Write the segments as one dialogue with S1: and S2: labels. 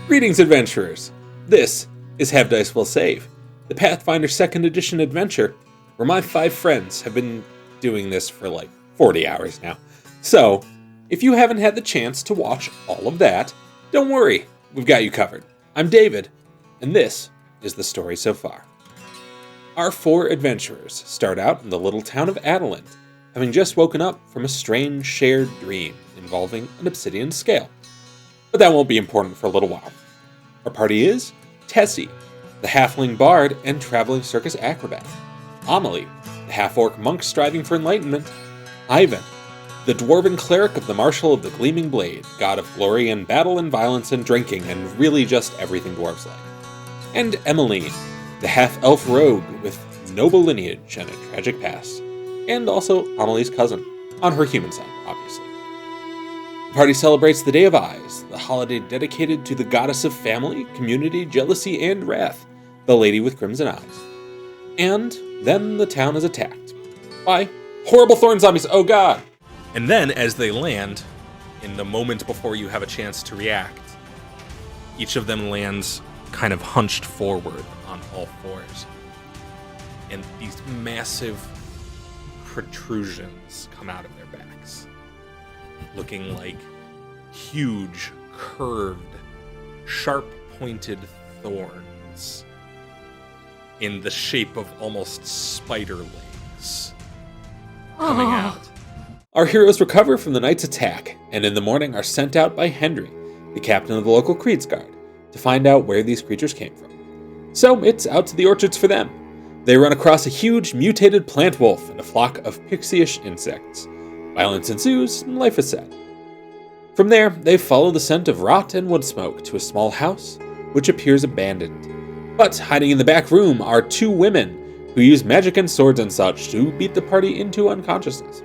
S1: Greetings, adventurers! This is Have Dice Will Save, the Pathfinder 2nd Edition adventure, where my 5 friends have been doing this for like 40 hours now. So, if you haven't had the chance to watch all of that, don't worry, we've got you covered. I'm David, and this is the story so far. Our 4 adventurers start out in the little town of Adelant, having just woken up from a strange shared dream involving an obsidian scale. But that won't be important for a little while. Our party is Tessie, the halfling bard and traveling circus acrobat; Amelie, the half-orc monk striving for enlightenment; Ivan, the dwarven cleric of the Marshal of the Gleaming Blade, god of glory and battle and violence and drinking and really just everything dwarves like; and Emmeline, the half-elf rogue with noble lineage and a tragic past, and also Amelie's cousin, on her human side, obviously. The party celebrates the Day of Eyes, the holiday dedicated to the goddess of family, community, jealousy, and wrath, the Lady with Crimson Eyes. And then the town is attacked by horrible thorn zombies. Oh god! And then, as they land, in the moment before you have a chance to react, each of them lands kind of hunched forward on all fours. And these massive protrusions come out of their backs, looking like huge, curved, sharp-pointed thorns in the shape of almost spider legs coming out. Our heroes recover from the night's attack, and in the morning are sent out by Henry, the captain of the local Creed's Guard, to find out where these creatures came from. So it's out to the orchards for them. They run across a huge, mutated plant wolf and a flock of pixie-ish insects. Violence ensues, and life is sad. From there, they follow the scent of rot and wood smoke to a small house, which appears abandoned. But hiding in the back room are 2 women, who use magic and swords and such to beat the party into unconsciousness.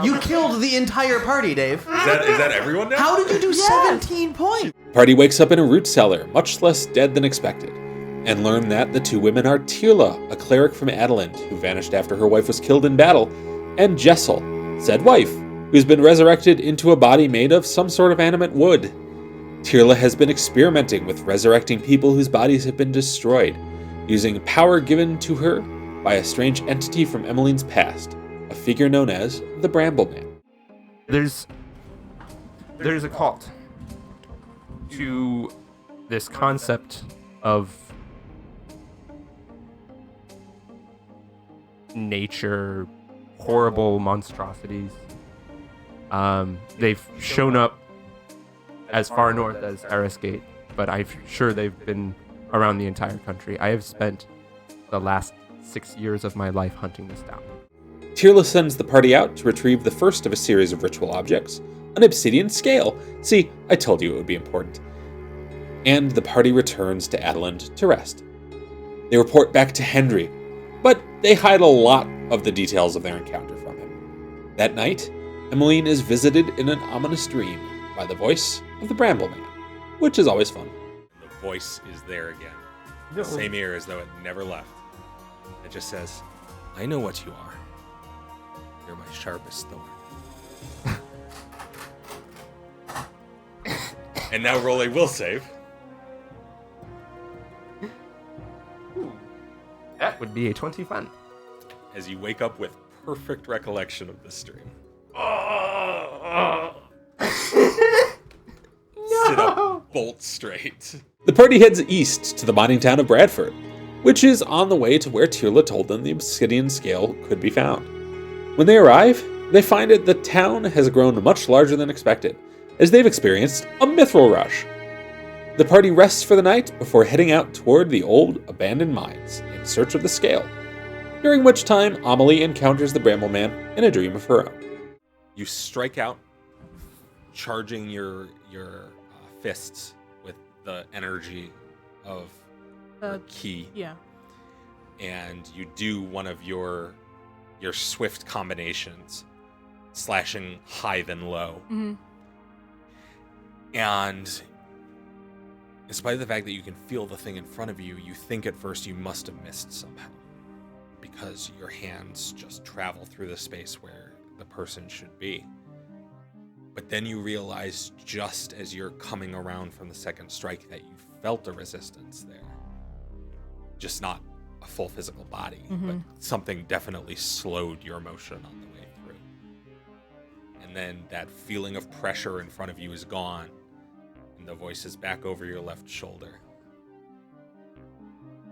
S2: You killed the entire party, Dave.
S3: Is that everyone now?
S2: How did you do 17 points?
S1: The party wakes up in a root cellar, much less dead than expected, and learn that the 2 women are Tirla, a cleric from Adelant, who vanished after her wife was killed in battle, and Jessel, said wife, who's been resurrected into a body made of some sort of animate wood. Tirla has been experimenting with resurrecting people whose bodies have been destroyed, using power given to her by a strange entity from Emmeline's past, a figure known as the Bramble Man.
S4: There's a cult to this concept of nature, horrible monstrosities. They've shown up as far north as Harrisgate, but I'm sure they've been around the entire country. I have spent the last 6 years of my life hunting this down.
S1: Tirla sends the party out to retrieve the first of a series of ritual objects, an obsidian scale. See, I told you it would be important. And the party returns to Adelant to rest. They report back to Henry, but they hide a lot of the details of their encounter from him. That night, Emmeline is visited in an ominous dream by the voice of the Bramble Man, which is always fun.
S3: The voice is there again. The same ear as though it never left. It just says, I know what you are. You're my sharpest thorn. And now roll a will save.
S4: That would be a 20 fun.
S3: As you wake up with perfect recollection of this dream. Sit up bolt straight.
S1: The party heads east to the mining town of Bradford, which is on the way to where Tirla told them the obsidian scale could be found. When they arrive, they find that the town has grown much larger than expected, as they've experienced a mithril rush. The party rests for the night before heading out toward the old abandoned mines in search of the scale, during which time Amelie encounters the Bramble Man in a dream of her own.
S3: You strike out, charging your fists with the energy of your key.
S5: Yeah.
S3: And you do one of your swift combinations, slashing high then low.
S5: Mm-hmm.
S3: And in spite of the fact that you can feel the thing in front of you, you think at first you must have missed somehow, because your hands just travel through the space where the person should be. But then you realize just as you're coming around from the second strike that you felt a resistance there. Just not a full physical body, but something definitely slowed your motion on the way through. And then that feeling of pressure in front of you is gone, and the voice is back over your left shoulder.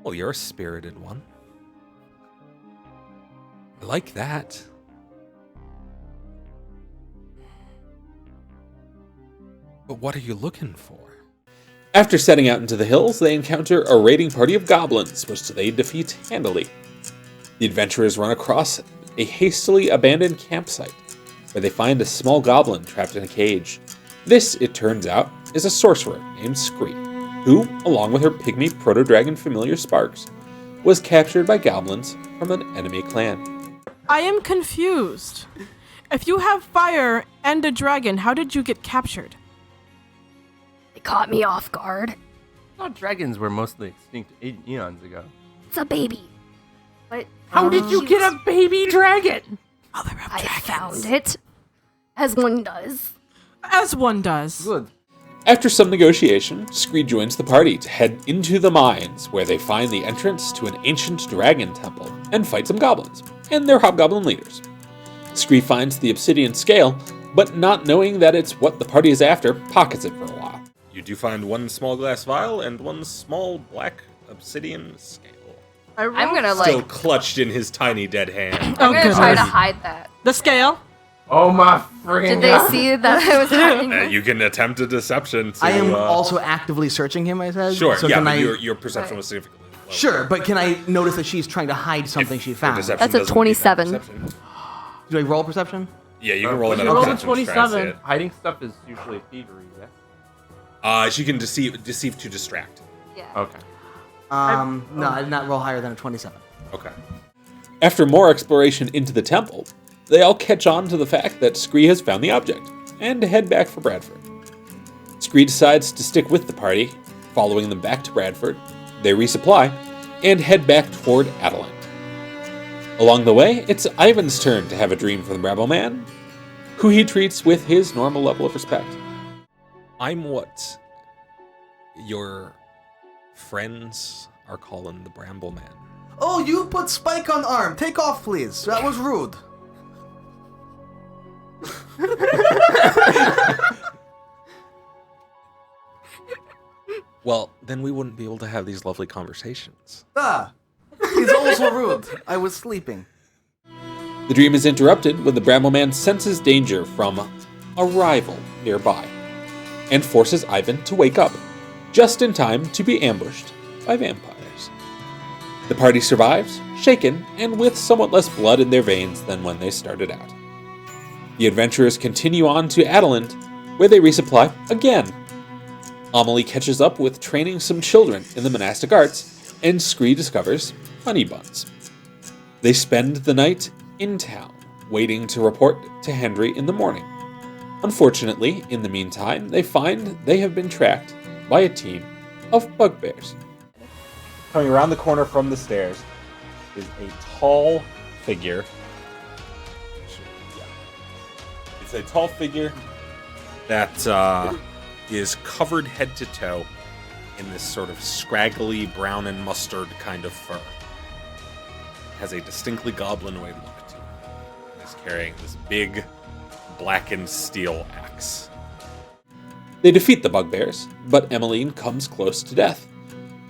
S3: Well, you're a spirited one. I like that. But what are you looking for?
S1: After setting out into the hills, they encounter a raiding party of goblins, which they defeat handily. The adventurers run across a hastily abandoned campsite, where they find a small goblin trapped in a cage. This, it turns out, is a sorcerer named Scree, who, along with her pygmy proto-dragon familiar Sparks, was captured by goblins from an enemy clan.
S5: I am confused. If you have fire and a dragon, how did you get captured?
S6: They caught me off guard.
S4: I thought dragons were mostly extinct eons ago.
S6: It's a baby. But
S4: How did you get a baby dragon?
S5: Mother of
S6: I
S5: dragons.
S6: found it. As one does.
S5: As one does.
S4: Good.
S1: After some negotiation, Scree joins the party to head into the mines, where they find the entrance to an ancient dragon temple and fight some goblins and their hobgoblin leaders. Scree finds the obsidian scale, but not knowing that it's what the party is after, pockets it for a while.
S3: You do find one small glass vial and one small black obsidian scale.
S6: I'm gonna
S3: Still clutched in his tiny dead hand.
S6: I'm gonna try to
S5: goodness.
S6: hide that.
S5: The scale?
S4: Oh my friggin'
S6: Did they see that I was hiding?
S3: You can attempt a deception to...
S2: I am also actively searching him, I said.
S3: Sure,
S2: So
S3: yeah,
S2: can
S3: but
S2: I...
S3: your perception was significantly lower.
S2: Sure, but can I notice that she's trying to hide something she
S3: Your
S2: found?
S3: deception
S6: That's a
S3: doesn't beat that
S6: 27.
S3: perception.
S2: Do I roll perception?
S3: Yeah, you can roll another
S5: roll a
S3: perception to try and see
S5: 27.
S3: it.
S4: Hiding stuff is usually thievery, yeah?
S3: She can deceive to distract.
S6: Yeah.
S4: Okay.
S2: No, I did not roll higher than a 27.
S3: Okay.
S1: After more exploration into the temple, they all catch on to the fact that Scree has found the object, and head back for Bradford. Scree decides to stick with the party, following them back to Bradford. They resupply, and head back toward Adeline. Along the way, it's Ivan's turn to have a dream for the Bramble Man, who he treats with his normal level of respect.
S3: I'm what your friends are calling the Bramble Man.
S2: Oh, you put spike on arm. Take off, please. That was rude.
S3: Well, then we wouldn't be able to have these lovely conversations.
S2: Ah, he's also rude. I was sleeping.
S1: The dream is interrupted when the Bramble Man senses danger from a rival nearby, and forces Ivan to wake up, just in time to be ambushed by vampires. The party survives, shaken, and with somewhat less blood in their veins than when they started out. The adventurers continue on to Adelant, where they resupply again. Amelie catches up with training some children in the monastic arts, and Scree discovers honey buns. They spend the night in town, waiting to report to Henry in the morning. Unfortunately, in the meantime, they find they have been tracked by a team of bugbears.
S7: Coming around the corner from the stairs is a tall figure.
S3: It's a tall figure that is covered head to toe in this sort of scraggly brown and mustard kind of fur. Has a distinctly goblinoid look to it. And is carrying this big blackened steel axe.
S1: They defeat the bugbears, but Emmeline comes close to death.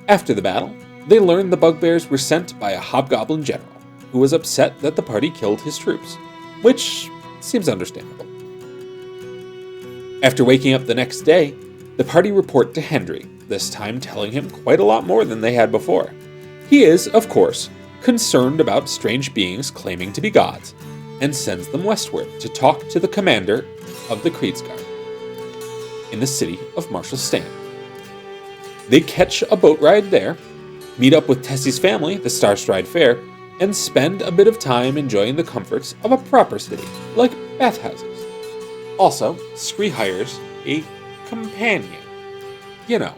S1: After the battle, they learn the bugbears were sent by a hobgoblin general, who was upset that the party killed his troops, which seems understandable. After waking up the next day, the party report to Henry, this time telling him quite a lot more than they had before. He is, of course, concerned about strange beings claiming to be gods, and sends them westward to talk to the commander of the Kriegsguard in the city of Marshall Stan. They catch a boat ride there, meet up with Tessie's family, the Starstride Fair, and spend a bit of time enjoying the comforts of a proper city, like bathhouses. Also, Scree hires a companion. You know,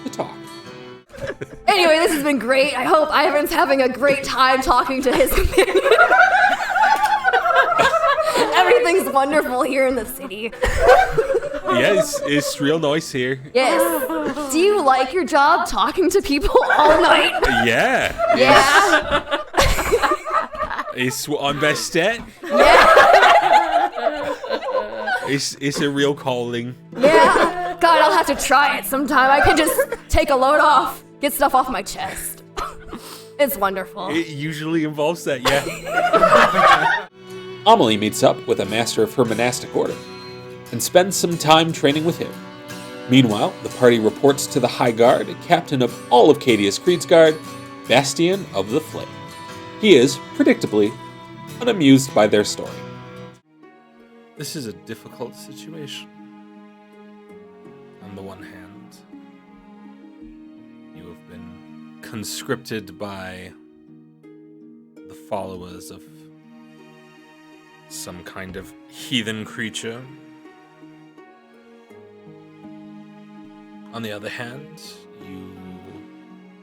S1: the talk.
S6: Anyway, this has been great. I hope Ivan's having a great time talking to his companion. everything's wonderful here in the city.
S3: Yes, it's real nice here.
S6: Yes. Do you like your job talking to people all night?
S3: Yeah.
S6: Yeah.
S3: It's what I'm best at.
S6: Yeah.
S3: It's a real calling.
S6: Yeah. God, I'll have to try it sometime. I can just take a load off, get stuff off my chest. It's wonderful.
S3: It usually involves that, yeah.
S1: Amelie meets up with a master of her monastic order and spends some time training with him. Meanwhile, the party reports to the High Guard, captain of all of Cadius Creed's Guard, Bastion of the Flame. He is, predictably, unamused by their story.
S3: This is a difficult situation. On the one hand, you have been conscripted by the followers of some kind of heathen creature. On the other hand, you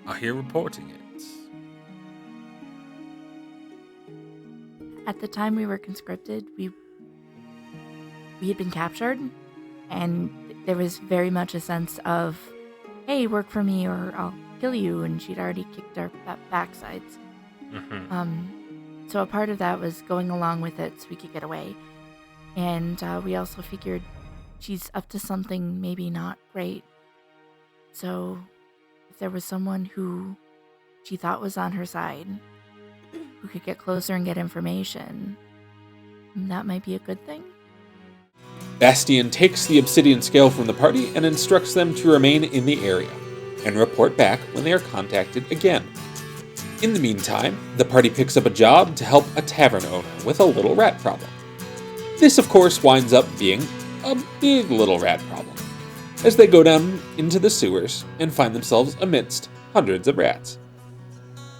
S3: are here reporting it.
S8: At the time we were conscripted, we had been captured, and there was very much a sense of, hey, work for me or I'll kill you, and she'd already kicked our backsides.
S3: Mm-hmm.
S8: So a part of that was going along with it so we could get away. And we also figured she's up to something maybe not great. So if there was someone who she thought was on her side, who could get closer and get information, that might be a good thing.
S1: Bastion takes the obsidian scale from the party and instructs them to remain in the area and report back when they are contacted again. In the meantime, the party picks up a job to help a tavern owner with a little rat problem. This, of course, winds up being a big little rat problem, as they go down into the sewers and find themselves amidst hundreds of rats.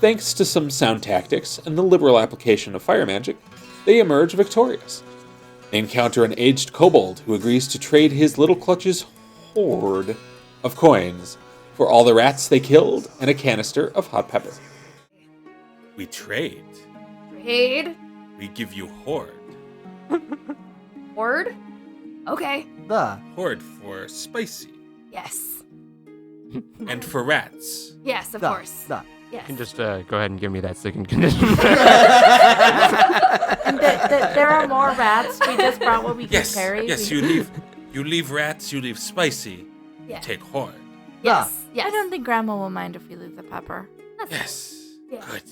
S1: Thanks to some sound tactics and the liberal application of fire magic, they emerge victorious. They encounter an aged kobold who agrees to trade his little clutch's hoard of coins for all the rats they killed and a canister of hot pepper.
S3: We trade.
S6: Trade?
S3: We give you hoard.
S6: Word? Okay.
S3: Hoard for spicy.
S6: Yes.
S3: And for rats.
S6: Yes, of course.
S2: Duh.
S6: Yes.
S4: You can just go ahead and give me that second condition.
S8: And there are more rats. We just brought what we can carry.
S3: Yes, you leave rats, you leave spicy,
S6: Yeah.
S3: take hoard.
S6: Yes. Yes.
S8: I don't think Grandma will mind if we leave the pepper.
S3: Yes.
S6: Yeah.
S3: Good.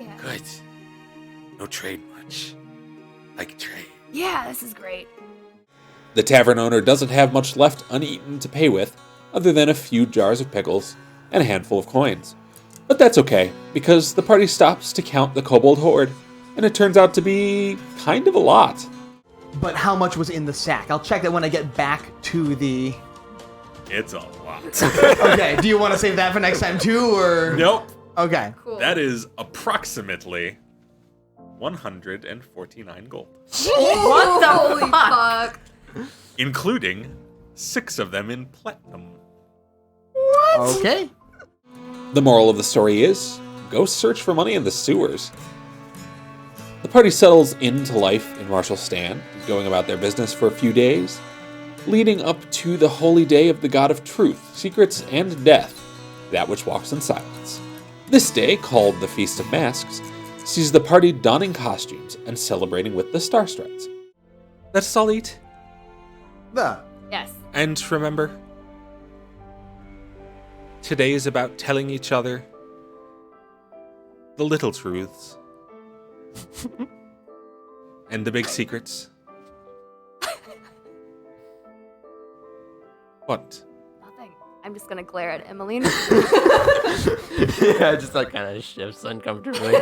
S6: Yeah.
S3: Good. No trade much. Like trade.
S6: Yeah, this is great.
S1: The tavern owner doesn't have much left uneaten to pay with, other than a few jars of pickles and a handful of coins. But that's okay, because the party stops to count the kobold hoard, and it turns out to be kind of a lot.
S2: But how much was in the sack? I'll check that when I get back to the...
S3: It's a lot.
S2: Okay, do you want to save that for next time too, or...
S3: Nope.
S2: Okay.
S6: Cool.
S3: That is approximately 149 gold,
S6: What the holy fuck?
S3: including 6 of them in platinum.
S2: Okay.
S1: The moral of the story is, go search for money in the sewers. The party settles into life in Marshall Stand, going about their business for a few days, leading up to the holy day of the god of truth, secrets, and death, that which walks in silence. This day, called the Feast of Masks, sees the party donning costumes and celebrating with the Star Strides. Let us all eat.
S6: Yes.
S3: And remember, today is about telling each other the little truths and the big secrets. What?
S6: Nothing. I'm just gonna glare at Emmeline.
S4: Yeah, just like kind of shifts uncomfortably.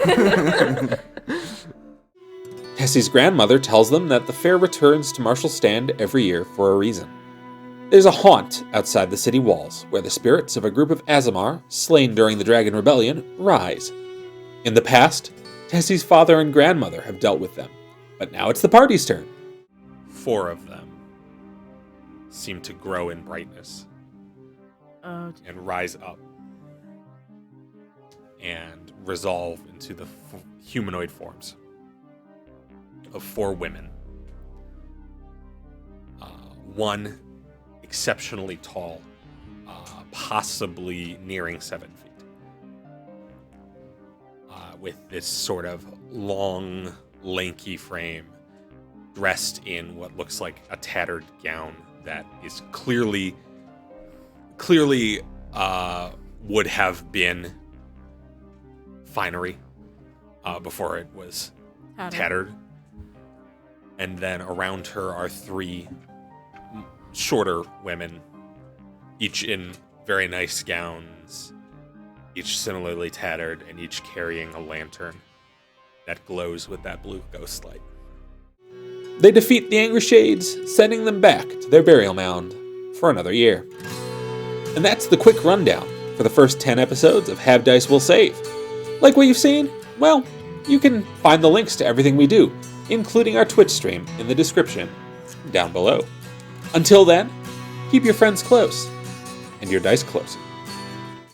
S1: Tessie's grandmother tells them that the fair returns to Marshall Stand every year for a reason. There's a haunt outside the city walls where the spirits of a group of Azamar, slain during the Dragon Rebellion, rise. In the past, Tessie's father and grandmother have dealt with them, but now it's the party's turn.
S3: 4 of them seem to grow in brightness
S5: Oh,
S3: and rise up and resolve into the humanoid forms of 4 women one exceptionally tall, possibly nearing 7 feet, with this sort of long, lanky frame, dressed in what looks like a tattered gown that is clearly would have been finery before it was tattered. And then around her are 3 shorter women, each in very nice gowns, each similarly tattered, and each carrying a lantern that glows with that blue ghost light.
S1: They defeat the Angry Shades, sending them back to their burial mound for another year. And that's the quick rundown for the first 10 episodes of Have Dice Will Save. Like what you've seen? Well, you can find the links to everything we do, including our Twitch stream, in the description down below. Until then, keep your friends close and your dice closer.